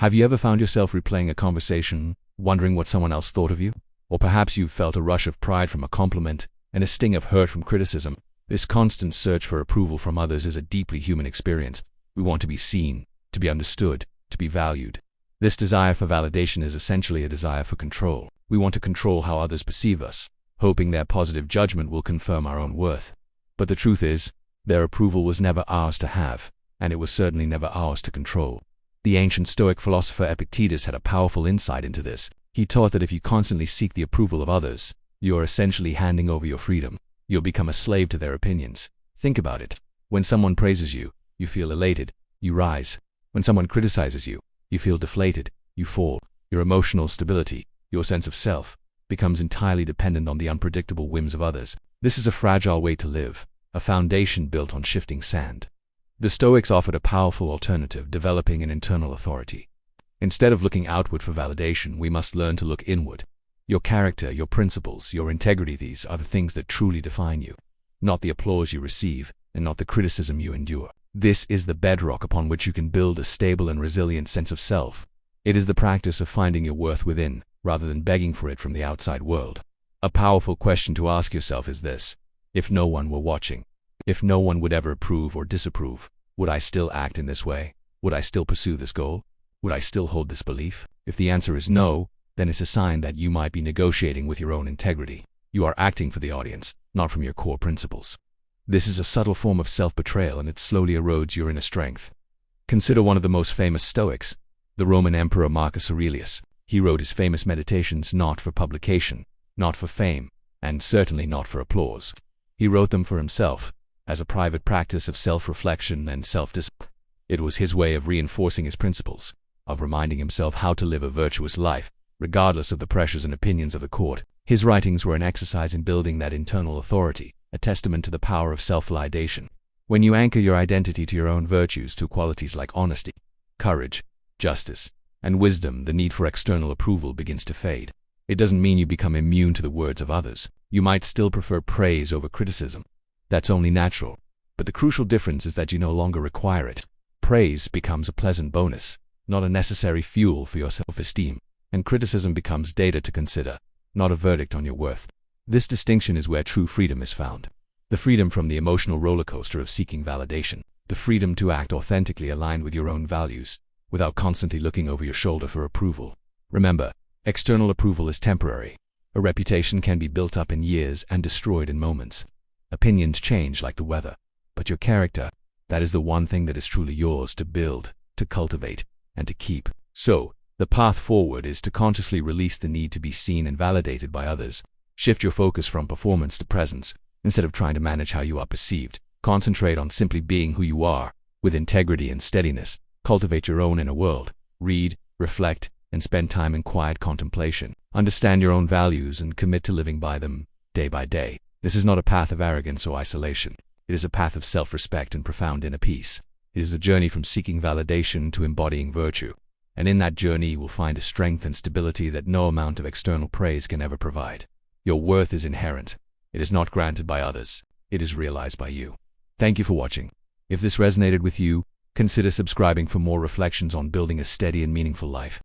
Have you ever found yourself replaying a conversation, wondering what someone else thought of you? Or perhaps you've felt a rush of pride from a compliment and a sting of hurt from criticism. This constant search for approval from others is a deeply human experience. We want to be seen, to be understood, to be valued. This desire for validation is essentially a desire for control. We want to control how others perceive us, hoping their positive judgment will confirm our own worth. But the truth is, their approval was never ours to have, and it was certainly never ours to control. The ancient Stoic philosopher Epictetus had a powerful insight into this. He taught that if you constantly seek the approval of others, you're essentially handing over your freedom. You'll become a slave to their opinions. Think about it. When someone praises you, you feel elated, you rise. When someone criticizes you, you feel deflated, you fall. Your emotional stability, your sense of self, becomes entirely dependent on the unpredictable whims of others. This is a fragile way to live, a foundation built on shifting sand. The Stoics offered a powerful alternative, developing an internal authority. Instead of looking outward for validation, we must learn to look inward. Your character, your principles, your integrity, these are the things that truly define you. Not the applause you receive, and not the criticism you endure. This is the bedrock upon which you can build a stable and resilient sense of self. It is the practice of finding your worth within, rather than begging for it from the outside world. A powerful question to ask yourself is this: if no one were watching, if no one would ever approve or disapprove, would I still act in this way? Would I still pursue this goal? Would I still hold this belief? If the answer is no, then it's a sign that you might be negotiating with your own integrity. You are acting for the audience, not from your core principles. This is a subtle form of self-betrayal, and it slowly erodes your inner strength. Consider one of the most famous Stoics, the Roman Emperor Marcus Aurelius. He wrote his famous meditations not for publication, not for fame, and certainly not for applause. He wrote them for himself, as a private practice of self-reflection and self-discipline. It was his way of reinforcing his principles, of reminding himself how to live a virtuous life, regardless of the pressures and opinions of the court. His writings were an exercise in building that internal authority, a testament to the power of self-validation. When you anchor your identity to your own virtues, to qualities like honesty, courage, justice, and wisdom, the need for external approval begins to fade. It doesn't mean you become immune to the words of others. You might still prefer praise over criticism. That's only natural. But the crucial difference is that you no longer require it. Praise becomes a pleasant bonus, not a necessary fuel for your self-esteem, and criticism becomes data to consider, not a verdict on your worth. This distinction is where true freedom is found. The freedom from the emotional roller coaster of seeking validation. The freedom to act authentically aligned with your own values, without constantly looking over your shoulder for approval. Remember, external approval is temporary. A reputation can be built up in years and destroyed in moments. Opinions change like the weather, but your character, that is the one thing that is truly yours to build, to cultivate, and to keep. So, the path forward is to consciously release the need to be seen and validated by others. Shift your focus from performance to presence. Instead of trying to manage how you are perceived, concentrate on simply being who you are, with integrity and steadiness. Cultivate your own inner world. Read, reflect, and spend time in quiet contemplation. Understand your own values and commit to living by them, day by day. This is not a path of arrogance or isolation. It is a path of self-respect and profound inner peace. It is a journey from seeking validation to embodying virtue. And in that journey, you will find a strength and stability that no amount of external praise can ever provide. Your worth is inherent. It is not granted by others. It is realized by you. Thank you for watching. If this resonated with you, consider subscribing for more reflections on building a steady and meaningful life.